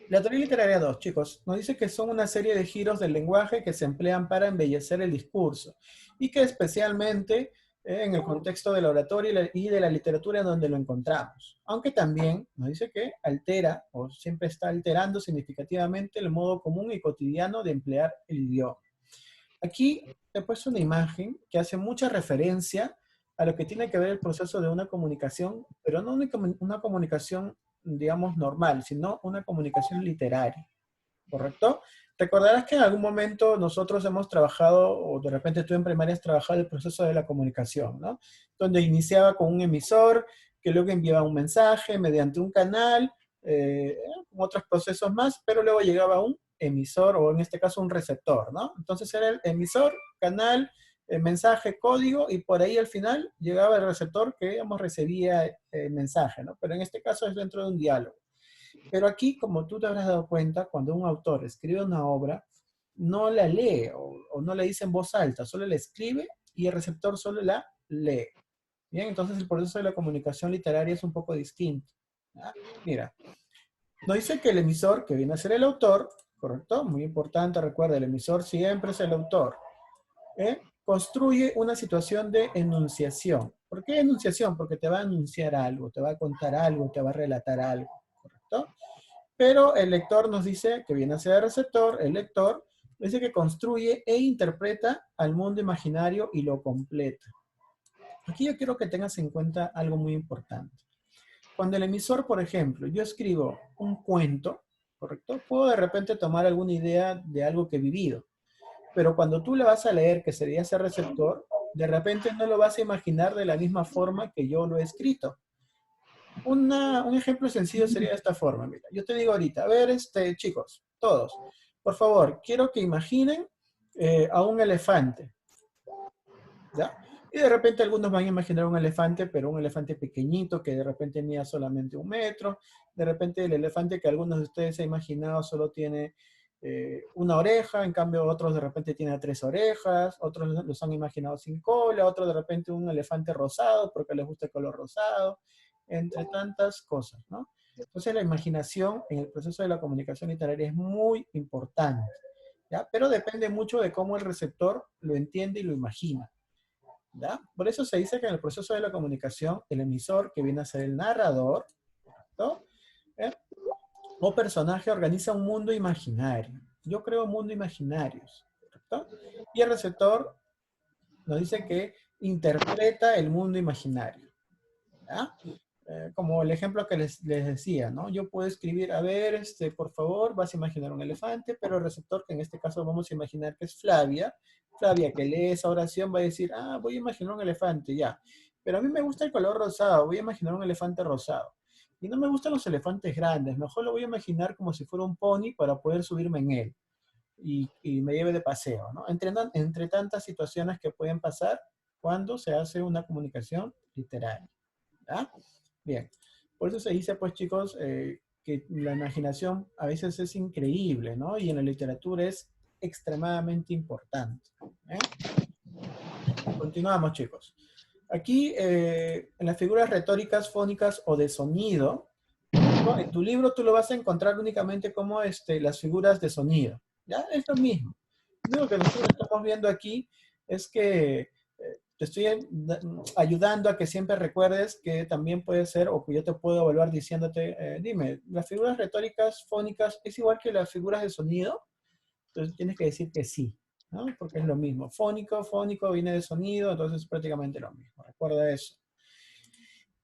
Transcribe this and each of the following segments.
La teoría literaria 2, chicos, nos dice que son una serie de giros del lenguaje que se emplean para embellecer el discurso y que especialmente en el contexto de la oratoria y de la literatura donde lo encontramos. Aunque también nos dice que altera o siempre está alterando significativamente el modo común y cotidiano de emplear el idioma. Aquí he puesto una imagen que hace mucha referencia a lo que tiene que ver el proceso de una comunicación, pero no una comunicación, digamos, normal, sino una comunicación literaria, ¿correcto? Recordarás que en algún momento nosotros hemos trabajado, o de repente tú en primaria has trabajado el proceso de la comunicación, ¿no? Donde iniciaba con un emisor, que luego enviaba un mensaje mediante un canal, con otros procesos más, pero luego llegaba un emisor, o en este caso un receptor, ¿no? Entonces era el emisor, canal, mensaje, código, y por ahí al final llegaba el receptor que, digamos, recibía el mensaje, ¿no? Pero en este caso es dentro de un diálogo. Pero aquí, como tú te habrás dado cuenta, cuando un autor escribe una obra, no la lee o no la dice en voz alta, solo la escribe y el receptor solo la lee. Bien, entonces el proceso de la comunicación literaria es un poco distinto. ¿Ya? Mira, nos dice que el emisor, que viene a ser el autor, ¿correcto? Muy importante, recuerda, el emisor siempre es el autor. Construye una situación de enunciación. ¿Por qué enunciación? Porque te va a anunciar algo, te va a contar algo, te va a relatar algo, ¿correcto? Pero el lector nos dice que viene a ser el receptor, el lector dice que construye e interpreta al mundo imaginario y lo completa. Aquí yo quiero que tengas en cuenta algo muy importante. Cuando el emisor, por ejemplo, yo escribo un cuento, ¿correcto? Puedo de repente tomar alguna idea de algo que he vivido, pero cuando tú le vas a leer, que sería ese receptor, de repente no lo vas a imaginar de la misma forma que yo lo he escrito. Un ejemplo sencillo sería de esta forma. Mira, yo te digo ahorita, a ver, chicos, todos, por favor, quiero que imaginen a un elefante, ¿ya? Y de repente algunos van a imaginar un elefante, pero un elefante pequeñito que de repente mida solamente 1 metro. De repente el elefante que algunos de ustedes han imaginado solo tiene una oreja, en cambio otros de repente tienen 3 orejas, otros los han imaginado sin cola, otros de repente un elefante rosado porque les gusta el color rosado, entre tantas cosas, ¿no? Entonces la imaginación en el proceso de la comunicación literaria es muy importante, ¿ya? Pero depende mucho de cómo el receptor lo entiende y lo imagina. ¿Ya? Por eso se dice que en el proceso de la comunicación, el emisor, que viene a ser el narrador, ¿no? ¿Eh? O personaje, organiza un mundo imaginario. Yo creo mundo imaginarios, ¿correcto? Y el receptor nos dice que interpreta el mundo imaginario. ¿Ya? Como el ejemplo que les decía, ¿no? Yo puedo escribir, a ver, por favor, vas a imaginar un elefante, pero el receptor, que en este caso vamos a imaginar que es Flavia, Flavia que lee esa oración va a decir, ah, voy a imaginar un elefante, ya. Pero a mí me gusta el color rosado, voy a imaginar un elefante rosado. Y no me gustan los elefantes grandes, mejor lo voy a imaginar como si fuera un pony para poder subirme en él y me lleve de paseo, ¿no? Entre tantas situaciones que pueden pasar cuando se hace una comunicación literaria. ¿Ya? Bien, por eso se dice, pues chicos, que la imaginación a veces es increíble, ¿no? Y en la literatura es extremadamente importante. ¿Eh? Continuamos, chicos. Aquí, en las figuras retóricas, fónicas o de sonido, ¿no? En tu libro tú lo vas a encontrar únicamente como las figuras de sonido. ¿Ya? Es lo mismo. Lo único que nosotros estamos viendo aquí es que te estoy ayudando a que siempre recuerdes que también puede ser, o que yo te puedo evaluar diciéndote, dime, ¿las figuras retóricas fónicas es igual que las figuras de sonido? Entonces tienes que decir que sí, ¿no? Porque es lo mismo. Fónico, fónico viene de sonido, entonces es prácticamente lo mismo. Recuerda eso.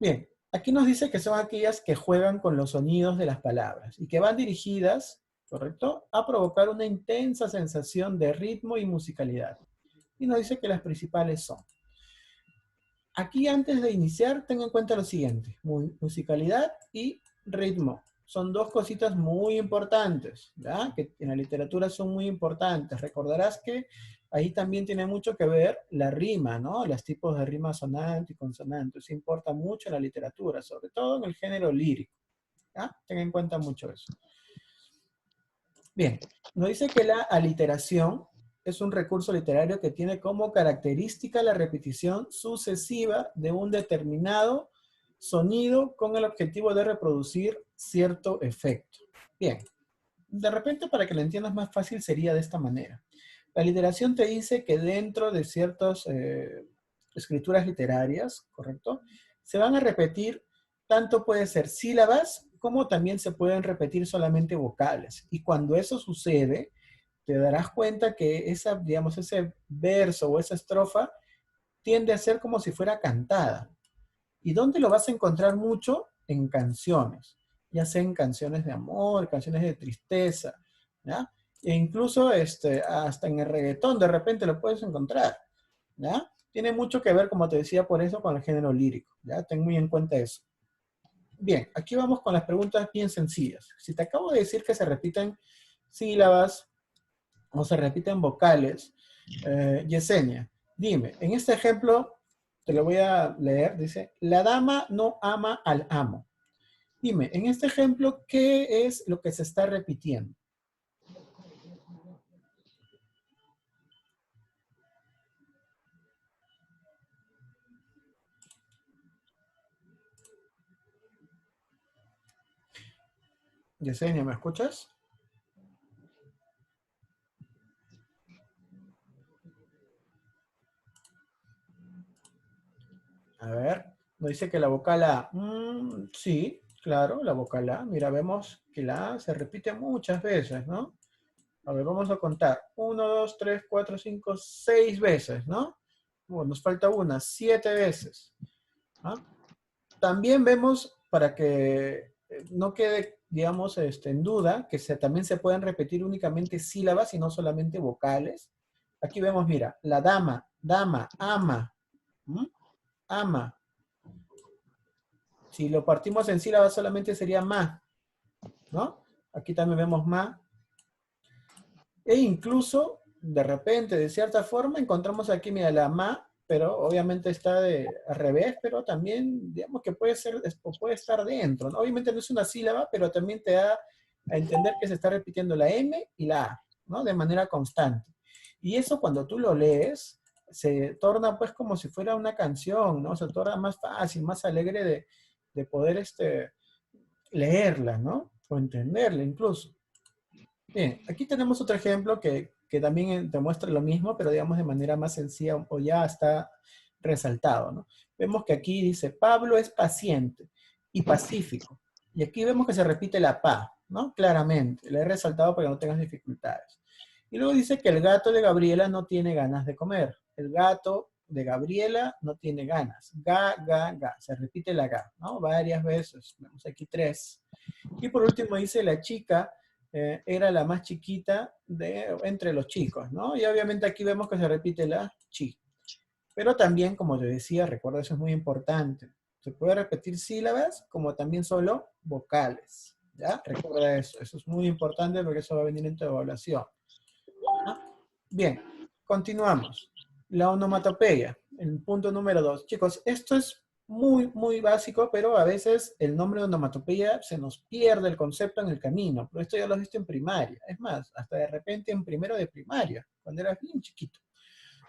Bien, aquí nos dice que son aquellas que juegan con los sonidos de las palabras y que van dirigidas, ¿correcto?, a provocar una intensa sensación de ritmo y musicalidad. Y nos dice que las principales son. Aquí antes de iniciar, ten en cuenta lo siguiente, musicalidad y ritmo. Son dos cositas muy importantes, ¿ya? Que en la literatura son muy importantes. Recordarás que ahí también tiene mucho que ver la rima, ¿no? Los tipos de rima sonante y consonante. Eso importa mucho en la literatura, sobre todo en el género lírico, ¿ya? Ten en cuenta mucho eso. Bien, nos dice que la aliteración es un recurso literario que tiene como característica la repetición sucesiva de un determinado sonido con el objetivo de reproducir cierto efecto. Bien, de repente para que lo entiendas más fácil sería de esta manera. La literación te dice que dentro de ciertas escrituras literarias, ¿correcto? Se van a repetir, tanto puede ser sílabas, como también se pueden repetir solamente vocales. Y cuando eso sucede, te darás cuenta que esa, digamos, ese verso o esa estrofa tiende a ser como si fuera cantada. ¿Y dónde lo vas a encontrar mucho? En canciones, ya sea en canciones de amor, canciones de tristeza, ¿ya? E incluso hasta en el reggaetón de repente lo puedes encontrar, ¿ya? Tiene mucho que ver, como te decía, por eso con el género lírico, ¿ya? Ten muy en cuenta eso. Bien, aquí vamos con las preguntas bien sencillas. Si te acabo de decir que se repiten sílabas o se repiten vocales, Yesenia, dime, en este ejemplo, te lo voy a leer, dice, la dama no ama al amo. Dime, en este ejemplo, ¿qué es lo que se está repitiendo? Yesenia, ¿me escuchas? A ver, nos dice que la vocal A. Sí, claro, la vocal A. Mira, vemos que la A se repite muchas veces, ¿no? A ver, vamos a contar. 1, 2, 3, 4, 5, 6 veces, ¿no? Bueno, nos falta una, 7 veces. ¿Ah? También vemos, para que no quede, digamos, en duda, que también se pueden repetir únicamente sílabas y no solamente vocales. Aquí vemos, mira, la dama, dama, ama, ¿m? Ama. Si lo partimos en sílabas solamente sería ma, ¿no? Aquí también vemos ma. E incluso, de repente, de cierta forma, encontramos aquí, mira, la ma, pero obviamente está al revés, pero también, digamos que puede ser, puede estar dentro, ¿no? Obviamente no es una sílaba, pero también te da a entender que se está repitiendo la M y la A, ¿no? De manera constante. Y eso cuando tú lo lees, se torna pues como si fuera una canción, ¿no? Se torna más fácil, más alegre de poder leerla, ¿no? O entenderla incluso. Bien, aquí tenemos otro ejemplo que también te muestra lo mismo, pero digamos de manera más sencilla o ya está resaltado, ¿no? Vemos que aquí dice, Pablo es paciente y pacífico. Y aquí vemos que se repite la pa, ¿no? Claramente, le he resaltado para que no tengas dificultades. Y luego dice que el gato de Gabriela no tiene ganas de comer. El gato de Gabriela no tiene ganas. Ga, ga, ga. Se repite la ga, ¿no? Varias veces. Vemos aquí 3. Y por último dice la chica era la más chiquita entre los chicos, ¿no? Y obviamente aquí vemos que se repite la chi. Pero también, como te decía, recuerda, eso es muy importante. Se puede repetir sílabas como también solo vocales, ¿ya? Recuerda eso, eso es muy importante porque eso va a venir en tu evaluación. ¿Ah? Bien, continuamos. La onomatopeya, el punto número 2. Chicos, esto es muy, muy básico, pero a veces el nombre de onomatopeya se nos pierde el concepto en el camino. Pero esto ya lo has visto en primaria. Es más, hasta de repente en primero de primaria, cuando eras bien chiquito,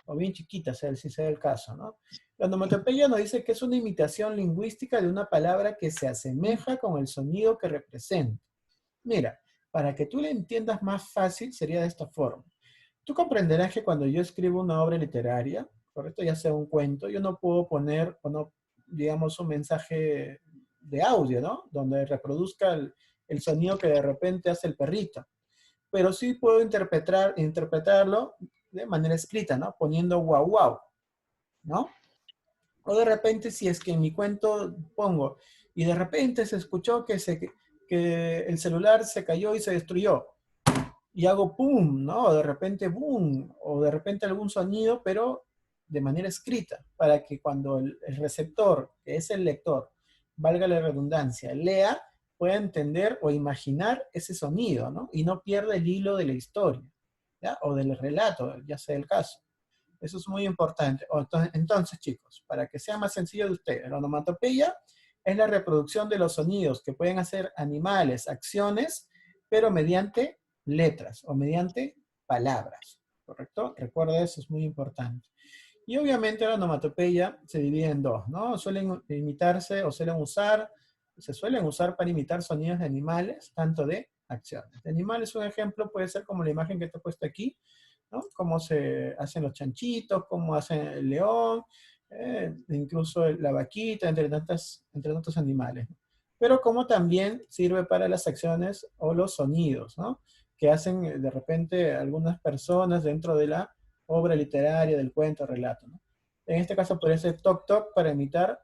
o bien chiquita, si sea el caso, ¿no? La onomatopeya nos dice que es una imitación lingüística de una palabra que se asemeja con el sonido que representa. Mira, para que tú le entiendas más fácil, sería de esta forma. Tú comprenderás que cuando yo escribo una obra literaria, correcto, ya sea un cuento, yo no puedo poner, o no, digamos, un mensaje de audio, ¿no? Donde reproduzca el sonido que de repente hace el perrito. Pero sí puedo interpretarlo de manera escrita, ¿no? Poniendo guau guau, ¿no? O de repente, si es que en mi cuento pongo, y de repente se escuchó que el celular se cayó y se destruyó, y hago pum, ¿no? O de repente boom, o de repente algún sonido, pero de manera escrita, para que cuando el receptor, que es el lector, valga la redundancia, lea, pueda entender o imaginar ese sonido, ¿no? Y no pierda el hilo de la historia, ¿ya? O del relato, ya sea el caso. Eso es muy importante. Entonces, chicos, para que sea más sencillo de ustedes, la onomatopeya es la reproducción de los sonidos que pueden hacer animales, acciones, pero mediante letras o mediante palabras, ¿correcto? Recuerda eso, es muy importante. Y obviamente la onomatopeya se divide en dos, ¿no? Suelen imitarse o se suelen usar para imitar sonidos de animales, tanto de acciones. De animales, un ejemplo puede ser como la imagen que te he puesto aquí, ¿no? Cómo se hacen los chanchitos, cómo hacen el león, incluso la vaquita, entre tantos animales. Pero como también sirve para las acciones o los sonidos, ¿no? Que hacen de repente algunas personas dentro de la obra literaria, del cuento, relato, ¿no? En este caso podría ser toc toc para imitar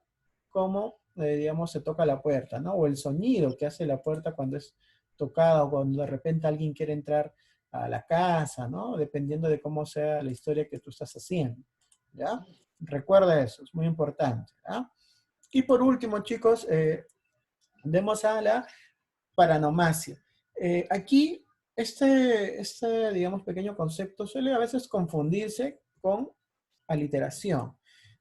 cómo, digamos, se toca la puerta, ¿no? O el sonido que hace la puerta cuando es tocada o cuando de repente alguien quiere entrar a la casa, ¿no? Dependiendo de cómo sea la historia que tú estás haciendo, ¿ya? Recuerda eso, es muy importante, ¿ya? Y por último, chicos, vemos a la paranomasia. Aquí, digamos, pequeño concepto suele a veces confundirse con aliteración,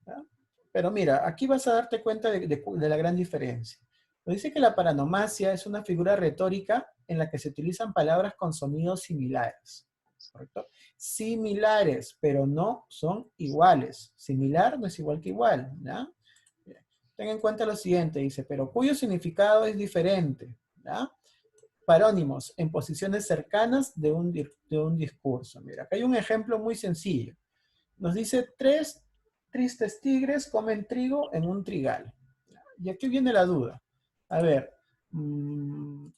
¿ya? Pero mira, aquí vas a darte cuenta de la gran diferencia. Nos dice que la paranomasia es una figura retórica en la que se utilizan palabras con sonidos similares, ¿correcto? Similares, pero no son iguales. Similar no es igual que igual, ¿ya? Ten en cuenta lo siguiente, dice, pero cuyo significado es diferente, ¿ya? Parónimos en posiciones cercanas de un discurso. Mira, acá hay un ejemplo muy sencillo. Nos dice, 3 tristes tigres comen trigo en un trigal. Y aquí viene la duda. A ver, ¿quién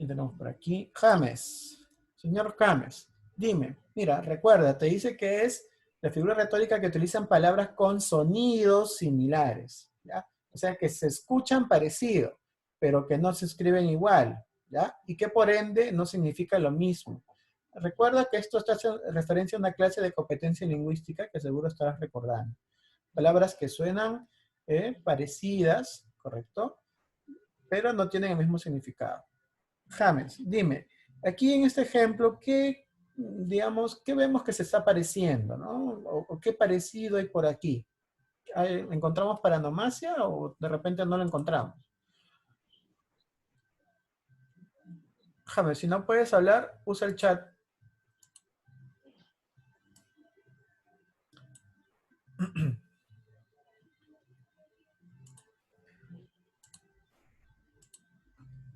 tenemos por aquí? James. Señor James, dime, mira, recuerda, te dice que es la figura retórica que utilizan palabras con sonidos similares, ¿ya? O sea, que se escuchan parecido, pero que no se escriben igual, ¿ya? Y que por ende no significa lo mismo. Recuerda que esto está haciendo referencia a una clase de competencia lingüística que seguro estarás recordando. Palabras que suenan parecidas, ¿correcto? Pero no tienen el mismo significado. James, dime, aquí en este ejemplo, ¿qué, digamos, qué vemos que se está pareciendo, ¿no? O qué parecido hay por aquí? ¿Encontramos paranomasia o de repente no lo encontramos? James, si no puedes hablar, usa el chat.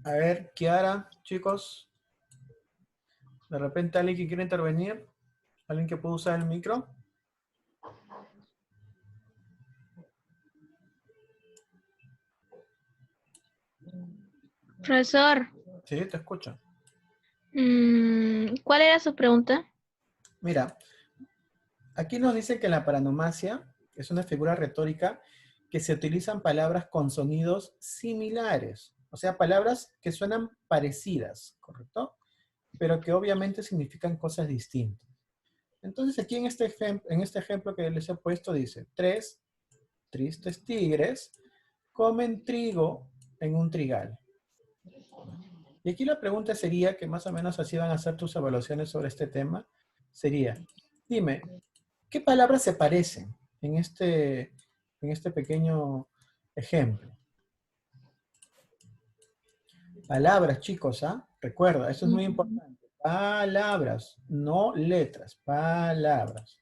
A ver, Kiara, chicos, de repente alguien que quiere intervenir, alguien que pueda usar el micro. Profesor, Sí, te escucho. ¿cuál era su pregunta? Mira, aquí nos dice que la paranomasia es una figura retórica que se utilizan palabras con sonidos similares, o sea, palabras que suenan parecidas, ¿correcto? Pero que obviamente significan cosas distintas. Entonces aquí en este ejemplo que les he puesto dice, 3 tristes tigres comen trigo en un trigal. Y aquí la pregunta sería, que más o menos así van a hacer tus evaluaciones sobre este tema, sería, dime, ¿qué palabras se parecen en este pequeño ejemplo? Palabras, chicos, ¿ah? Recuerda, eso es muy importante. Palabras, no letras, palabras.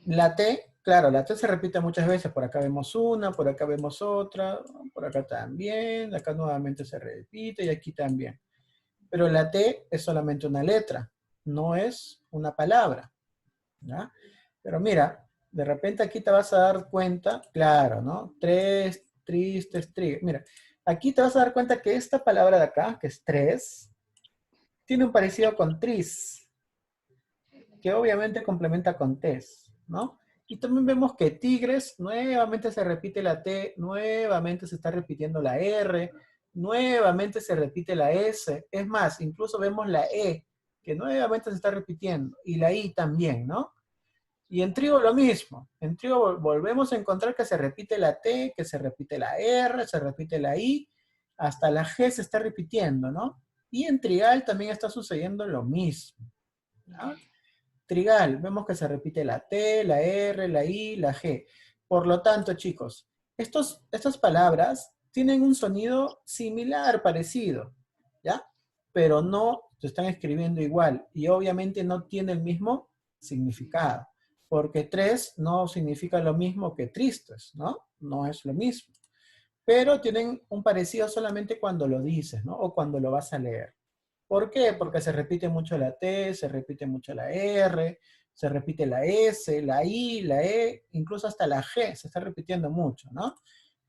La T, claro, la T se repite muchas veces. Por acá vemos una, por acá vemos otra, por acá también, acá nuevamente se repite y aquí también. Pero la T es solamente una letra, no es una palabra, ¿ya? Pero mira, de repente aquí te vas a dar cuenta, claro, ¿no? 3 tristes, tristes. Mira, aquí te vas a dar cuenta que esta palabra de acá, que es 3, tiene un parecido con tris, que obviamente complementa con tes, ¿no? Y también vemos que tigres, nuevamente se repite la T, nuevamente se está repitiendo la R, nuevamente se repite la S, es más, incluso vemos la E, que nuevamente se está repitiendo, y la I también, ¿no? Y en trigo lo mismo, en trigo volvemos a encontrar que se repite la T, que se repite la R, se repite la I, hasta la G se está repitiendo, ¿no? Y en trigal también está sucediendo lo mismo, ¿no? Trigal, vemos que se repite la T, la R, la I, la G. Por lo tanto, chicos, estas palabras tienen un sonido similar, parecido, ¿ya? Pero no se están escribiendo igual y obviamente no tiene el mismo significado, porque 3 no significa lo mismo que tristes, ¿no? No es lo mismo. pero tienen un parecido solamente cuando lo dices, ¿no? O cuando lo vas a leer. ¿Por qué? Porque se repite mucho la T, se repite mucho la R, se repite la S, la I, la E, incluso hasta la G, se está repitiendo mucho, ¿no?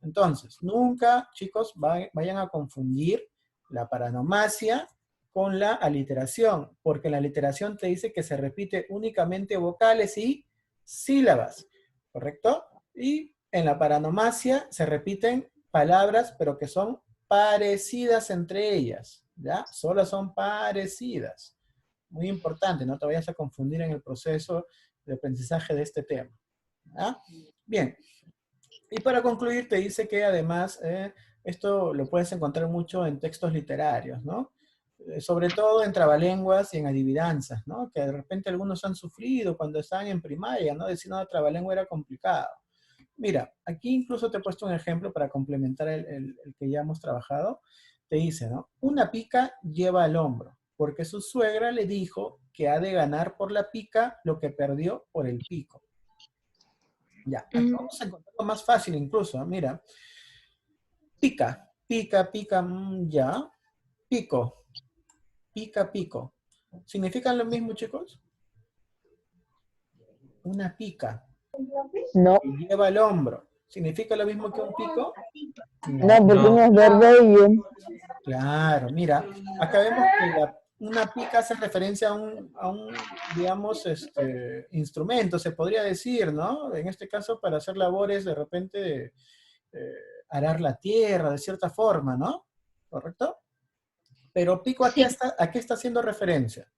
Entonces, nunca, chicos, vayan a confundir la paranomasia con la aliteración, porque la aliteración te dice que se repite únicamente vocales y sílabas, ¿correcto? Y en la paranomasia se repiten palabras, pero que son parecidas entre ellas, ¿ya? Solo son parecidas. Muy importante, no te vayas a confundir en el proceso de aprendizaje de este tema, ¿ya? Bien, y para concluir te dice que además esto lo puedes encontrar mucho en textos literarios, ¿no? Sobre todo en trabalenguas y en adivinanzas, ¿no? Que de repente algunos han sufrido cuando estaban en primaria, ¿no? Decir, no, trabalengua era complicado. Mira, aquí incluso te he puesto un ejemplo para complementar el que ya hemos trabajado. Te dice, ¿no? Una pica lleva al hombro, porque su suegra le dijo que ha de ganar por la pica lo que perdió por el pico. Ya, aquí vamos a encontrarlo más fácil incluso, ¿eh? Mira, pica, pica, pica, ya, pico, pica, pico. ¿Significan lo mismo, chicos? Una pica No, que lleva al hombro. ¿Significa lo mismo que un pico? no, No. porque uno es verde y yo. Claro, mira, acá vemos que una pica hace referencia digamos, instrumento, se podría decir, ¿no? En este caso, para hacer labores, de repente, eh, arar la tierra, de cierta forma, ¿no? ¿Correcto? Pero pico, Sí, a qué está haciendo referencia?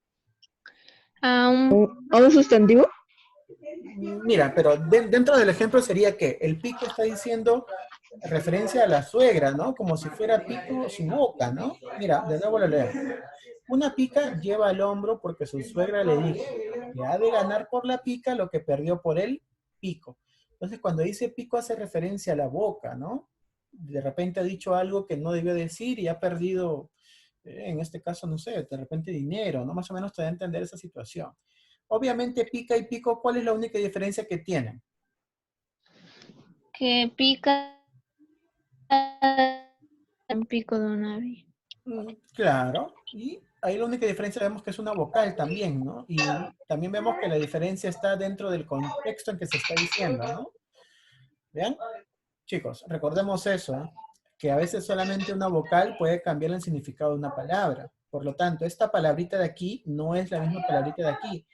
a un, ¿A un sustantivo? Mira, pero dentro del ejemplo sería que el pico está diciendo referencia a la suegra, ¿no? Como si fuera pico su boca, ¿no? Mira, de nuevo lo leo. Una pica lleva al hombro porque su suegra le dijo que ha de ganar por la pica lo que perdió por el pico. Entonces, cuando dice pico hace referencia a la boca, ¿no? De repente ha dicho algo que no debió decir y ha perdido, en este caso, no sé, de repente dinero, ¿no? Más o menos te da a entender esa situación. Obviamente, pica y pico, ¿cuál es la única diferencia que tienen? que pica un pico de un ave. Claro, y ahí la única diferencia vemos que es una vocal también, ¿no? Y también vemos que la diferencia está dentro del contexto en que se está diciendo, ¿no? ¿Vean? Chicos, recordemos eso, ¿eh? Que a veces solamente una vocal puede cambiar el significado de una palabra. Por lo tanto, esta palabrita de aquí no es la misma palabrita de aquí,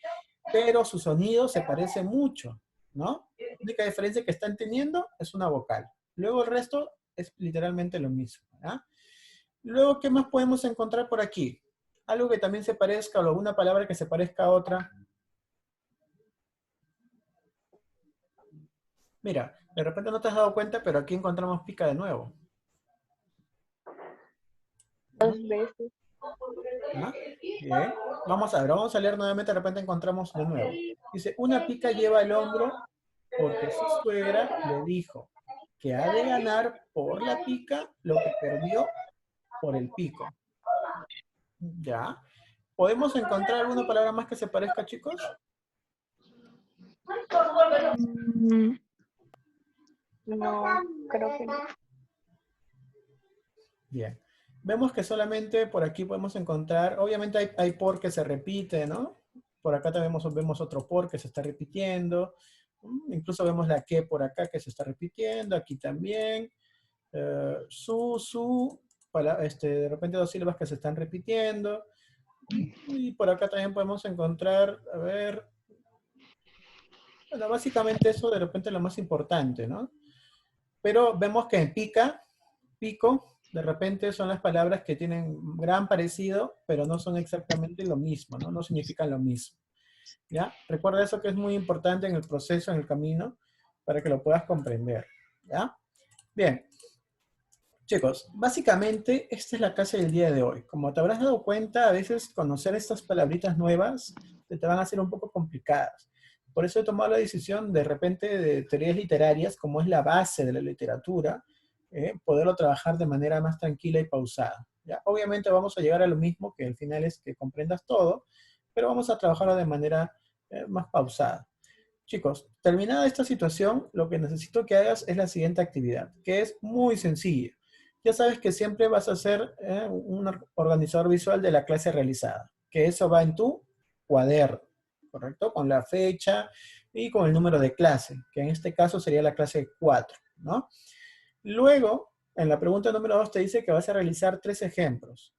pero su sonido se parece mucho, ¿no? La única diferencia que están teniendo es una vocal. Luego el resto es literalmente lo mismo, ¿ah? Luego, ¿qué más podemos encontrar por aquí? Algo que también se parezca, o alguna palabra que se parezca a otra. Mira, de repente no te has dado cuenta, pero aquí encontramos pica de nuevo. Dos veces. ¿Ah? Bien. Vamos a ver, vamos a leer nuevamente, de repente encontramos de nuevo. Dice, una pica lleva el hombro porque su suegra le dijo que ha de ganar por la pica lo que perdió por el pico. ¿Ya? ¿Podemos encontrar alguna palabra más que se parezca, chicos? Mm, No, creo que no. Bien. Vemos que solamente por aquí podemos encontrar, obviamente hay por que se repite, ¿no? Por acá también vemos otro por que se está repitiendo. Incluso vemos la que por acá que se está repitiendo, aquí también. De repente dos sílabas que se están repitiendo. Y por acá también podemos encontrar, a ver, bueno, básicamente eso de repente es lo más importante, ¿no? Pero vemos que en pica, pico, de repente son las palabras que tienen gran parecido, pero no son exactamente lo mismo, ¿no? No significan lo mismo, ¿ya? Recuerda eso que es muy importante en el proceso, en el camino, para que lo puedas comprender, ¿ya? Bien, chicos, básicamente esta es la clase del día de hoy. Como te habrás dado cuenta, a veces conocer estas palabritas nuevas te van a ser un poco complicadas. Por eso he tomado la decisión de repente de teorías literarias, como es la base de la literatura, poderlo trabajar de manera más tranquila y pausada. ¿Ya? Obviamente vamos a llegar a lo mismo, que al final es que comprendas todo, pero vamos a trabajarlo de manera más pausada. chicos, terminada esta situación, lo que necesito que hagas es la siguiente actividad, que es muy sencilla. Ya sabes que siempre vas a hacer un organizador visual de la clase realizada, que eso va en tu cuaderno, ¿correcto? Con la fecha y con el número de clase, que en este caso sería la clase 4, ¿no? Luego, en la pregunta número 2 te dice que vas a realizar tres ejemplos,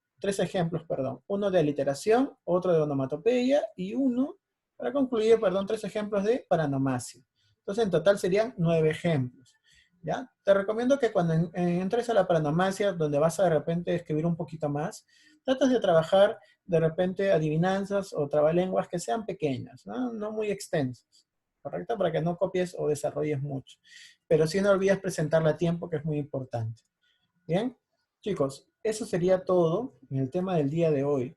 perdón. Uno de aliteración, otro de onomatopeya y uno, para concluir, perdón, 3 ejemplos de paranomasia. Entonces, en total serían 9 ejemplos. ¿Ya? Te recomiendo que cuando entres a la paranomasia, donde vas a de repente escribir un poquito más, trates de trabajar de repente adivinanzas o trabalenguas que sean pequeñas, ¿no? No muy extensas, ¿correcto? Para que no copies o desarrolles mucho. Pero sí no olvides presentarla a tiempo, que es muy importante. ¿Bien? Chicos, eso sería todo en el tema del día de hoy.